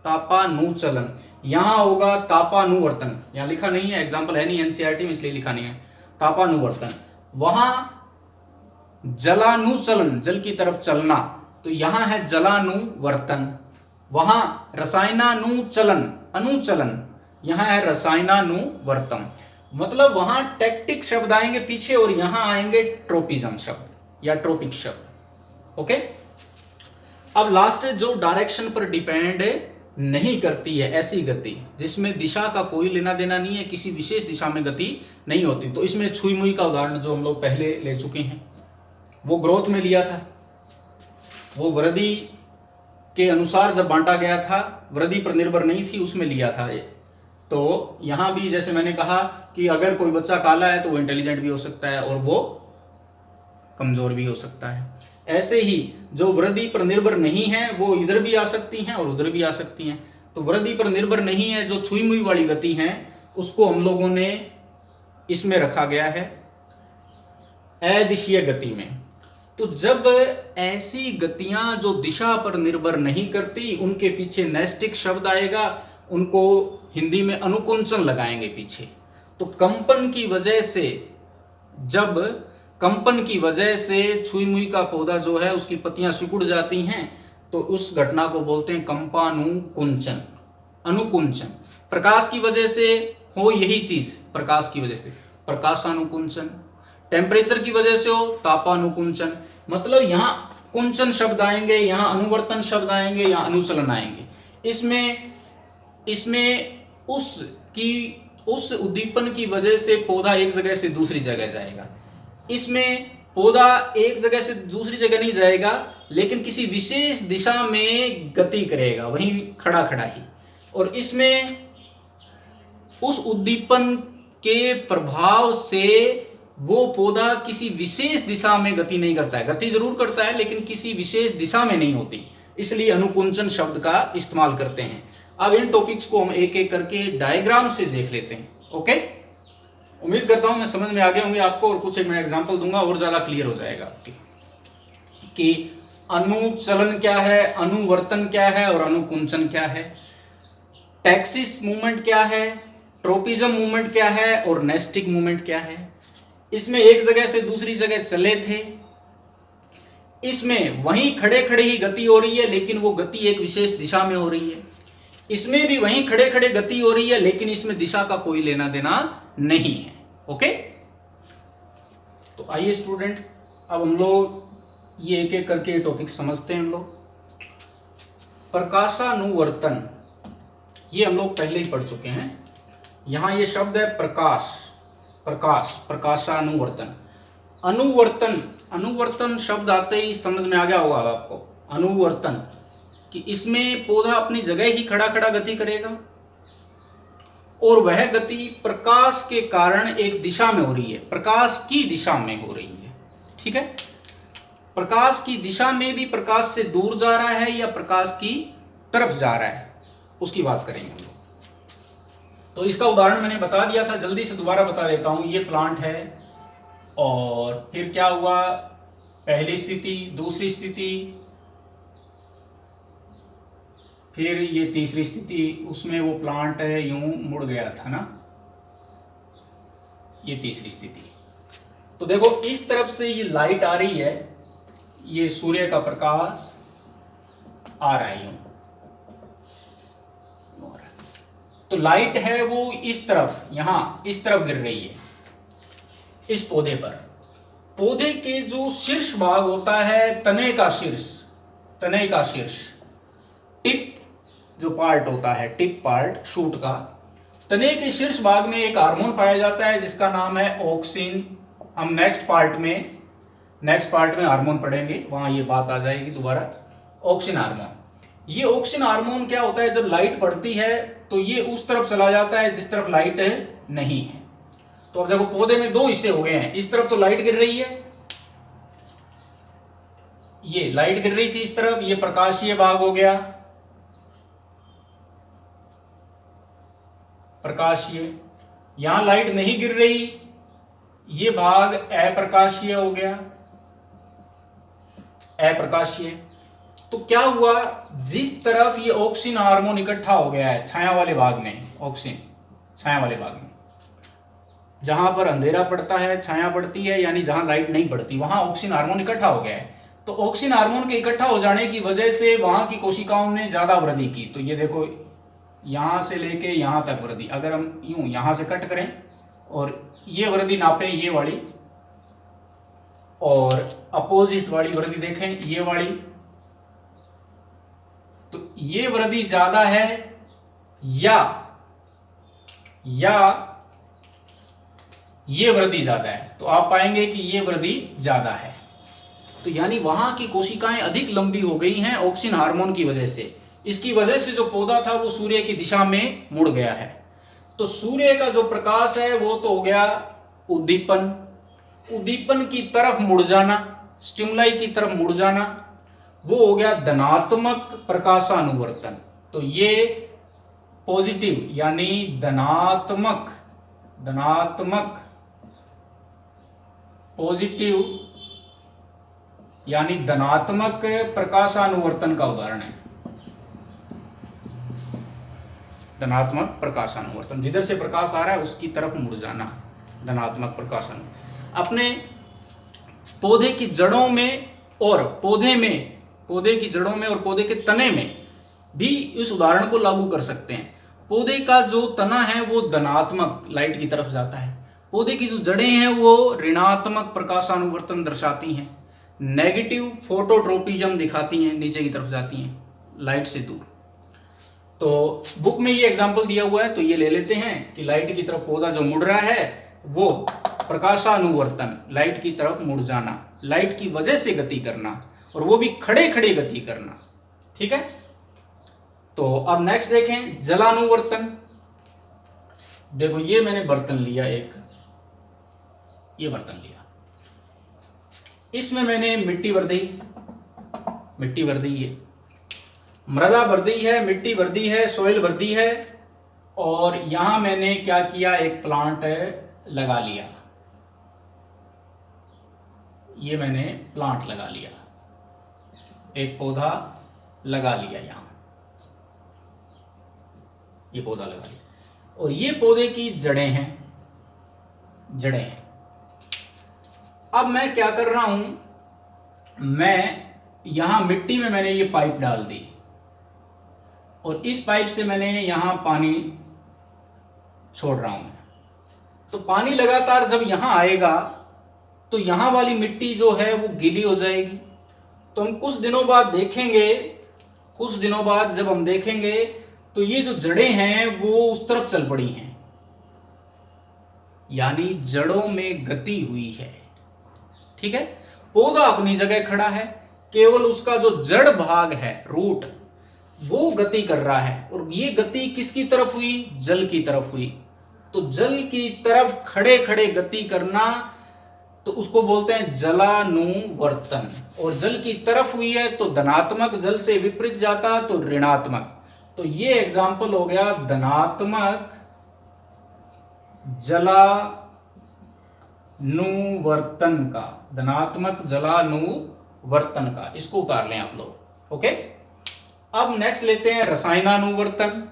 तापानुचलन, यहां होगा तापानुवर्तन। यहां लिखा नहीं है, एग्जाम्पल है नहीं एनसीईआरटी में, इसलिए लिखा नहीं है, तापानुवर्तन। वहां जलानुचलन, जल की तरफ चलना, तो यहां है जलानुवर्तन। वहां रसायनानुचलन, अनुचलन, यहां है रसायनानुवर्तन। मतलब वहां टैक्टिक शब्द आएंगे पीछे और यहां आएंगे ट्रोपिज्म शब्द या ट्रोपिक शब्द। ओके। अब लास्ट जो डायरेक्शन पर डिपेंड नहीं करती है, ऐसी गति जिसमें दिशा का कोई लेना देना नहीं है, किसी विशेष दिशा में गति नहीं होती, तो इसमें छुई मुई का उदाहरण जो हम लोग पहले ले चुके हैं, वो ग्रोथ में लिया था। वो वृद्धि के अनुसार जब बांटा गया था, वृद्धि पर निर्भर नहीं थी, उसमें लिया था। तो यहां भी जैसे मैंने कहा कि अगर कोई बच्चा काला है तो वो इंटेलिजेंट भी हो सकता है और वो कमजोर भी हो सकता है। ऐसे ही जो वृद्धि पर निर्भर नहीं है वो इधर भी आ सकती हैं और उधर भी आ सकती हैं। तो वृद्धि पर निर्भर नहीं है, जो छुई मुई वाली गति है, उसको हम लोगों ने इसमें रखा गया है अदिशीय गति में। तो जब ऐसी गतियां जो दिशा पर निर्भर नहीं करती, उनके पीछे नैस्टिक शब्द आएगा, उनको हिंदी में अनुकुंचन लगाएंगे पीछे। तो कंपन की वजह से, जब कंपन की वजह से छुई मुई का पौधा जो है उसकी पत्तियां सिकुड़ जाती हैं, तो उस घटना को बोलते हैं कंपानुकुंचन, अनुकुंचन। प्रकाश की वजह से हो यही चीज, प्रकाश की वजह से प्रकाशानुकुंचन, टेम्परेचर की वजह से हो तापानुकुंचन। मतलब यहां कुंचन शब्द आएंगे, यहां अनुवर्तन शब्द आएंगे, यहां अनुचलन आएंगे। इसमें उस उद्दीपन की वजह से पौधा एक जगह से दूसरी जगह जाएगा। इसमें पौधा एक जगह से दूसरी जगह नहीं जाएगा, लेकिन किसी विशेष दिशा में गति करेगा, वहीं खड़ा खड़ा ही। और इसमें उस उद्दीपन के प्रभाव से वो पौधा किसी विशेष दिशा में गति नहीं करता है, गति जरूर करता है लेकिन किसी विशेष दिशा में नहीं होती, इसलिए अनुकुंचन शब्द का इस्तेमाल करते हैं। अब इन टॉपिक्स को हम एक एक करके डायग्राम से देख लेते हैं। ओके, उम्मीद करता हूं मैं समझ में आ गए होंगे आपको, और कुछ एक मैं एग्जांपल दूंगा और ज्यादा क्लियर हो जाएगा आपके कि अनुचलन क्या है, अनुवर्तन क्या है और अनुकुंचन क्या है, टैक्सिस मूवमेंट क्या है, ट्रोपिज्म मूवमेंट क्या है और नेस्टिक मूवमेंट क्या है। इसमें एक जगह से दूसरी जगह चले थे, इसमें वहीं खड़े खड़े ही गति हो रही है लेकिन वो गति एक विशेष दिशा में हो रही है। इसमें भी वहीं खड़े खड़े गति हो रही है लेकिन इसमें दिशा का कोई लेना देना नहीं है। ओके, तो आइए स्टूडेंट, अब हम लोग ये एक एक करके टॉपिक समझते हैं। हम लोग प्रकाशानुवर्तन, ये हम लोग पहले ही पढ़ चुके हैं। यहां ये शब्द है प्रकाश, प्रकाश, प्रकाशानुवर्तन। अनुवर्तन, अनुवर्तन शब्द आते ही समझ में आ गया होगा आपको। अनुवर्तन कि इसमें पौधा अपनी जगह ही खड़ा खड़ा गति करेगा और वह गति प्रकाश के कारण एक दिशा में हो रही है, प्रकाश की दिशा में हो रही है। ठीक है, प्रकाश की दिशा में भी प्रकाश से दूर जा रहा है या प्रकाश की तरफ जा रहा है, उसकी बात करेंगे हम लोग। तो इसका उदाहरण मैंने बता दिया था, जल्दी से दोबारा बता देता हूं। ये प्लांट है और फिर क्या हुआ, पहली स्थिति, दूसरी स्थिति, फिर ये तीसरी स्थिति, उसमें वो प्लांट है यूं मुड़ गया था ना, ये तीसरी स्थिति। तो देखो इस तरफ से ये लाइट आ रही है, ये सूर्य का प्रकाश आ रहा है यूं, तो लाइट है वो इस तरफ, यहां इस तरफ गिर रही है इस पौधे पर। पौधे के जो शीर्ष भाग होता है, तने का शीर्ष, तने का शीर्ष, टिप जो पार्ट होता है, टिप पार्ट शूट का, तने के शीर्ष भाग में एक हार्मोन पाया जाता है जिसका नाम है ऑक्सिन। हम नेक्स्ट पार्ट में हार्मोन पढ़ेंगे, वहां ये बात आ जाएगी दोबारा। ऑक्सिन हार्मोन, ये ऑक्सिन हार्मोन क्या होता है, जब लाइट पड़ती है तो ये उस तरफ चला जाता है जिस तरफ लाइट नहीं है। तो अब देखो पौधे में दो हिस्से हो गए हैं, इस तरफ तो लाइट गिर रही है, ये लाइट गिर रही थी इस तरफ, ये प्रकाशीय भाग हो गया, प्रकाशीय, यहां लाइट नहीं गिर रही, ये भाग अप्रकाशीय हो गया, अप्रकाशीय। तो क्या हुआ, जिस तरफ ये ऑक्सीजन हार्मोन इकट्ठा हो गया है छाया वाले भाग में, ऑक्सीजन छाया वाले भाग में, जहां पर अंधेरा पड़ता है छाया पड़ती है, यानी जहां लाइट नहीं पड़ती वहां ऑक्सीजन हार्मोन इकट्ठा हो गया है। तो ऑक्सीजन हार्मोन के इकट्ठा हो जाने की वजह से वहां की कोशिकाओं ने ज्यादा वृद्धि की। तो ये देखो यहां से लेके यहां तक वृद्धि, अगर हम यूं यहां से कट करें और ये वृद्धि नापे, ये वाली, और अपोजिट वाली वृद्धि देखें, ये वाली, तो ये वृद्धि ज्यादा है या ये वृद्धि ज्यादा है, तो आप पाएंगे कि ये वृद्धि ज्यादा है। तो यानी वहां की कोशिकाएं अधिक लंबी हो गई हैं ऑक्सीजन हार्मोन की वजह से। इसकी वजह से जो पौधा था वो सूर्य की दिशा में मुड़ गया है। तो सूर्य का जो प्रकाश है वो तो हो गया उद्दीपन, उद्दीपन की तरफ मुड़ जाना, स्टिमुलाई की तरफ मुड़ जाना, वो हो गया धनात्मक प्रकाशानुवर्तन। तो ये पॉजिटिव यानी धनात्मक पॉजिटिव यानी धनात्मक प्रकाशानुवर्तन का उदाहरण है। धनात्मक प्रकाशानुवर्तन, जिधर से प्रकाश आ रहा है उसकी तरफ मुड़ जाना, धनात्मक प्रकाशानुवर्तन। अपने पौधे की जड़ों में और पौधे की जड़ों में और पौधे के तने में भी इस उदाहरण को लागू कर सकते हैं। पौधे का जो तना है वो धनात्मक लाइट की तरफ जाता है, पौधे की जो जड़ें हैं वो ऋणात्मक प्रकाशानुवर्तन दर्शाती हैं, नेगेटिव फोटोट्रोपिज्म दिखाती हैं, नीचे की तरफ जाती हैं लाइट से दूर। तो बुक में ये एग्जांपल दिया हुआ है, तो ये ले लेते हैं कि लाइट की तरफ पौधा जो मुड़ रहा है वो प्रकाशानुवर्तन, लाइट की तरफ मुड़ जाना, लाइट की वजह से गति करना, और वो भी खड़े खड़े गति करना। ठीक है, तो अब नेक्स्ट देखें जलानुवर्तन। देखो ये मैंने बर्तन लिया, एक ये बर्तन लिया, इसमें मैंने मिट्टी भर दी, ये मृदा भर दी है, मिट्टी भर दी है, सॉइल भर दी है, और यहां मैंने क्या किया, एक प्लांट लगा लिया, ये मैंने प्लांट लगा लिया, एक पौधा लगा लिया, यहां ये पौधा लगा लिया, और ये पौधे की जड़ें हैं। अब मैं क्या कर रहा हूं, मैं यहां मिट्टी में मैंने ये पाइप डाल दी, और इस पाइप से मैंने यहां पानी छोड़ रहा हूं। तो पानी लगातार जब यहां आएगा तो यहां वाली मिट्टी जो है वो गीली हो जाएगी। तो हम कुछ दिनों बाद जब हम देखेंगे तो ये जो जड़ें हैं वो उस तरफ चल पड़ी हैं, यानी जड़ों में गति हुई है। ठीक है, पौधा अपनी जगह खड़ा है, केवल उसका जो जड़ भाग है, रूट, वो गति कर रहा है, और ये गति किसकी तरफ हुई, जल की तरफ हुई। तो जल की तरफ खड़े खड़े गति करना, तो उसको बोलते हैं जलानुवर्तन। और जल की तरफ हुई है तो धनात्मक, जल से विपरीत जाता तो ऋणात्मक। तो ये एग्जाम्पल हो गया धनात्मक जलानुवर्तन का, धनात्मक जलानुवर्तन का। इसको उतार लें आप लोग। ओके, अब नेक्स्ट लेते हैं रसायनानुवर्तन।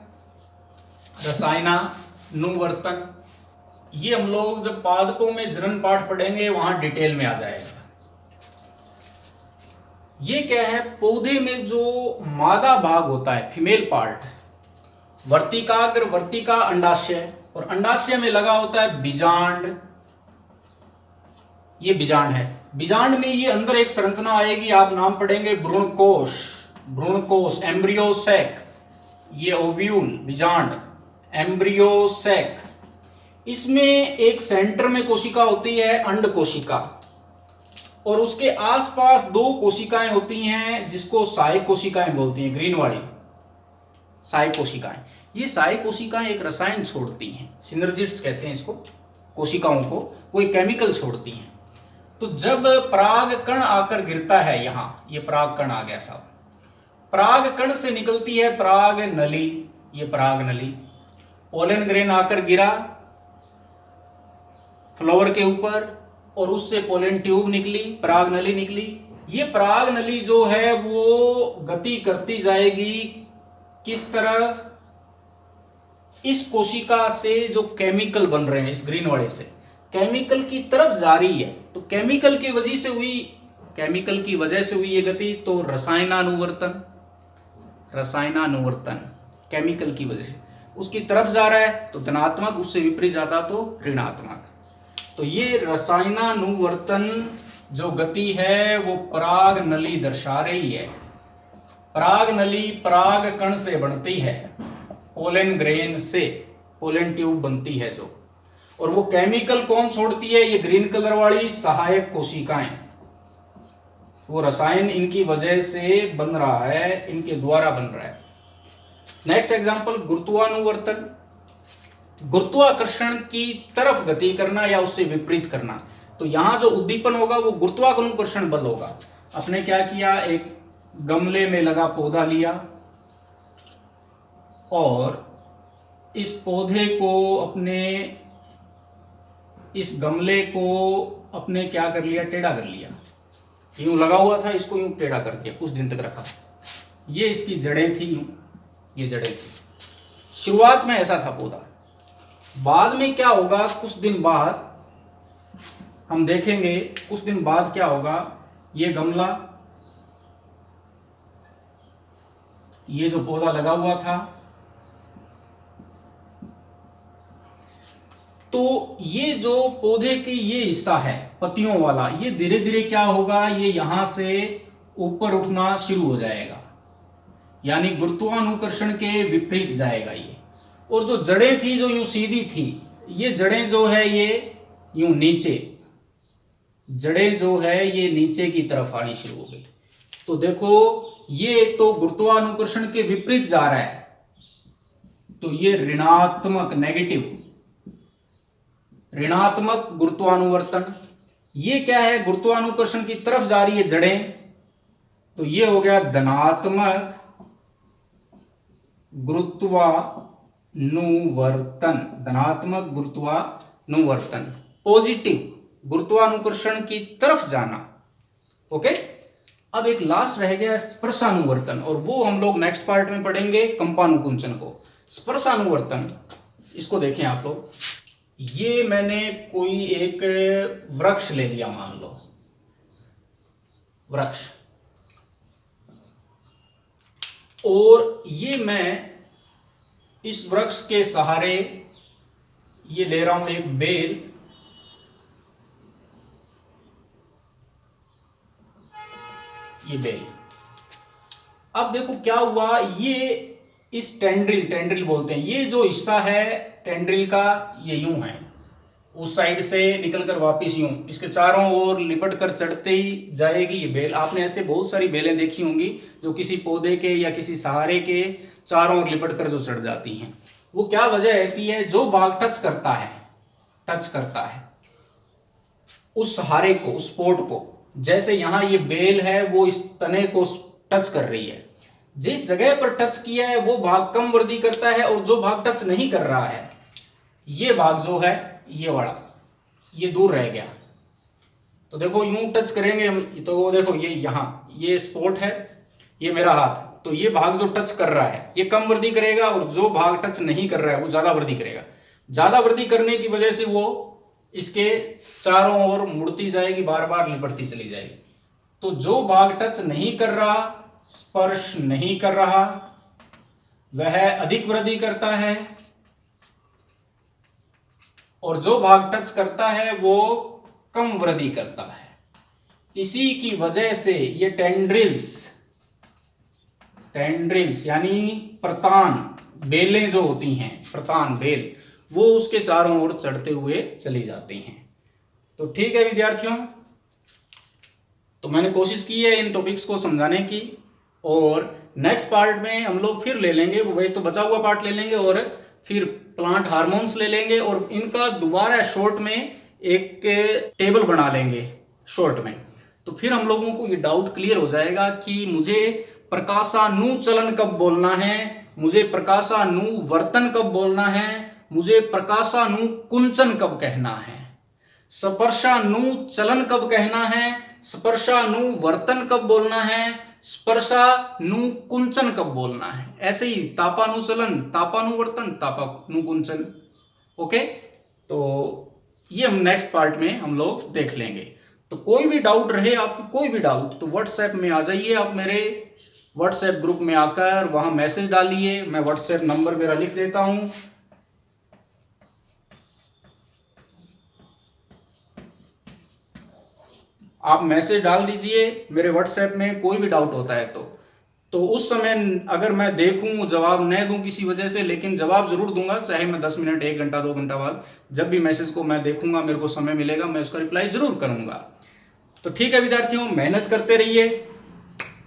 ये हम लोग जब पादपों में जरन पाठ पढ़ेंगे वहां डिटेल में आ जाएगा। ये क्या है, पौधे में जो मादा भाग होता है, फीमेल पार्ट, वर्तिकाग्र, वर्तिका अंडाशय, और अंडाशय में लगा होता है बीजांड। ये बीजांड है। बीजांड में ये अंदर एक संरचना आएगी, आप नाम पढ़ेंगे भ्रूणकोश, एम्ब्रियोसैक। ये ओव्यूल, बीजांड, एम्ब्रियोसैक। इसमें एक सेंटर में कोशिका होती है, अंड कोशिका, और उसके आसपास दो कोशिकाएं होती हैं जिसको सहायक कोशिकाएं बोलती हैं, ग्रीन वाली सहायक कोशिकाएं। ये सहायक कोशिकाएं एक रसायन छोड़ती हैं, सिनर्जिड्स कहते हैं इसको, कोशिकाओं को, वो एक केमिकल छोड़ती हैं। तो जब पराग कण आकर गिरता है, यहां ये पराग कण आ गया साहब, पराग कण से निकलती है पराग नली, ये पराग नली, पोलन ग्रेन आकर गिरा फ्लावर के ऊपर और उससे पोलन ट्यूब निकली, पराग नली निकली। ये पराग नली जो है वो गति करती जाएगी किस तरफ? इस कोशिका से जो केमिकल बन रहे हैं इस ग्रीन वाले से केमिकल की तरफ जा रही है। तो केमिकल की वजह से हुई ये गति। तो रसायनानुवर्तन केमिकल की वजह से उसकी तरफ जा रहा है तो धनात्मक, उससे विपरीत जाता तो ऋणात्मक। तो ये रसायनानुवर्तन जो गति है वो पराग नली दर्शा रही है। पराग नली पराग कण से बनती है, पोलन ग्रेन से पोलन ट्यूब बनती है जो, और वो केमिकल कौन छोड़ती है? ये ग्रीन कलर वाली सहायक कोशिकाएं। वो रसायन इनकी वजह से बन रहा है, इनके द्वारा बन रहा है। नेक्स्ट एग्जांपल, गुरुत्वानुवर्तन। गुरुत्वाकर्षण की तरफ गति करना या उससे विपरीत करना। तो यहां जो उद्दीपन होगा वो गुरुत्वाकर्षण बल होगा। आपने क्या किया? एक गमले में लगा पौधा लिया और इस पौधे को इस गमले को अपने क्या कर लिया? टेढ़ा कर लिया। यूं लगा हुआ था, इसको यूं टेढ़ा कर दिया, कुछ दिन तक रखा। ये इसकी जड़ें थी, यूं ये जड़ें थी। शुरुआत में ऐसा था पौधा। बाद में क्या होगा? कुछ दिन बाद हम देखेंगे, कुछ दिन बाद क्या होगा? ये गमला, ये जो पौधा लगा हुआ था, तो ये जो पौधे की ये हिस्सा है पत्तियों वाला, ये धीरे धीरे क्या होगा? ये यहां से ऊपर उठना शुरू हो जाएगा, यानी गुरुत्वाकर्षण के विपरीत जाएगा ये। और जो जड़ें थी जो यूं सीधी थी, ये जड़ें जो है ये यूं नीचे, जड़ें जो है ये नीचे की तरफ आनी शुरू हो गई। तो देखो ये तो गुरुत्वाकर्षण के विपरीत जा रहा है, तो ये ऋणात्मक गुरुत्वानुवर्तन। ये क्या है? गुरुत्वाकर्षण की तरफ जा रही है जड़ें, तो ये हो गया धनात्मक गुरुत्वानुवर्तन, पॉजिटिव गुरुत्वाकर्षण की तरफ जाना। ओके, अब एक लास्ट रह गया स्पर्शानुवर्तन, और वो हम लोग नेक्स्ट पार्ट में पढ़ेंगे, कंपानुकुंचन को। स्पर्शानुवर्तन, इसको देखें आप लोग। ये मैंने कोई एक वृक्ष ले लिया, मान लो वृक्ष, और ये मैं इस वृक्ष के सहारे ये ले रहा हूं एक बेल। ये बेल, अब देखो क्या हुआ? ये इस टेंड्रिल बोलते हैं, ये जो हिस्सा है टेंड्रिल का, ये यूं है, उस साइड से निकलकर वापस यूं इसके चारों ओर लिपट कर चढ़ते ही जाएगी ये बेल। आपने ऐसे बहुत सारी बेलें देखी होंगी जो किसी पौधे के या किसी सहारे के चारों ओर लिपट कर जो चढ़ जाती हैं। वो क्या वजह रहती है? जो भाग टच करता है उस सहारे को, उस स्पॉट को, जैसे यहां ये बेल है वो इस तने को टच कर रही है, जिस जगह पर टच किया है वो भाग कम वृद्धि करता है, और जो भाग टच नहीं कर रहा है ये भाग जो है ये वाला, ये दूर रह गया। तो देखो यूं टच करेंगे हम, तो वो देखो ये यहां ये स्पॉट है, ये मेरा हाथ, तो ये भाग जो टच कर रहा है ये कम वृद्धि करेगा, और जो भाग टच नहीं कर रहा है वो ज्यादा वृद्धि करेगा। ज्यादा वृद्धि करने की वजह से वो इसके चारों ओर मुड़ती जाएगी, बार बार लिपटती चली जाएगी। तो जो भाग टच नहीं कर रहा, स्पर्श नहीं कर रहा, वह अधिक वृद्धि करता है, और जो भाग टच करता है वो कम वृद्धि करता है। इसी की वजह से ये टेंड्रिल्स यानी प्रतान बेलें जो होती हैं, प्रतान बेल, वो उसके चारों ओर चढ़ते हुए चली जाती हैं। तो ठीक है विद्यार्थियों, तो मैंने कोशिश की है इन टॉपिक्स को समझाने की, और नेक्स्ट पार्ट में हम लोग फिर ले लेंगे, वो एक तो बचा हुआ पार्ट ले लेंगे, और फिर प्लांट हार्मोन्स ले लेंगे, और इनका दोबारा शॉर्ट में एक टेबल बना लेंगे शॉर्ट में। तो फिर हम लोगों को ये डाउट क्लियर हो जाएगा कि मुझे प्रकाशानुचलन कब बोलना है मुझे प्रकाशानु वर्तन कब बोलना है, मुझे प्रकाशानु कुंचन कब कहना है, स्पर्शानु चलन कब कहना है, स्पर्शानु वर्तन कब बोलना है, स्पर्शानु कुंचन कब बोलना है। ऐसे ही तापानु चलन, तापानु वर्तन, तापानु कुंचन। ओके, तो ये हम नेक्स्ट पार्ट में हम लोग देख लेंगे। तो कोई भी डाउट रहे आपकी, कोई भी डाउट, तो व्हाट्सएप में आ जाइए आप, मेरे व्हाट्सएप ग्रुप में आकर वहां मैसेज डालिए। मैं व्हाट्सएप नंबर मेरा लिख देता हूं, आप मैसेज डाल दीजिए मेरे व्हाट्सएप में, कोई भी डाउट होता है तो उस समय अगर मैं देखूं, जवाब न दूं किसी वजह से, लेकिन जवाब जरूर दूंगा, चाहे मैं 10 मिनट, 1 घंटा, 2 घंटा बाद, जब भी मैसेज को मैं देखूंगा, मेरे को समय मिलेगा, मैं उसका रिप्लाई जरूर करूंगा। तो ठीक है विद्यार्थियों, मेहनत करते रहिए,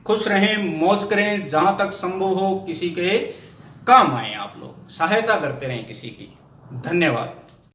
खुश रहें, मौज करें, जहां तक संभव हो किसी के काम आए, आप लोग सहायता करते रहें किसी की। धन्यवाद।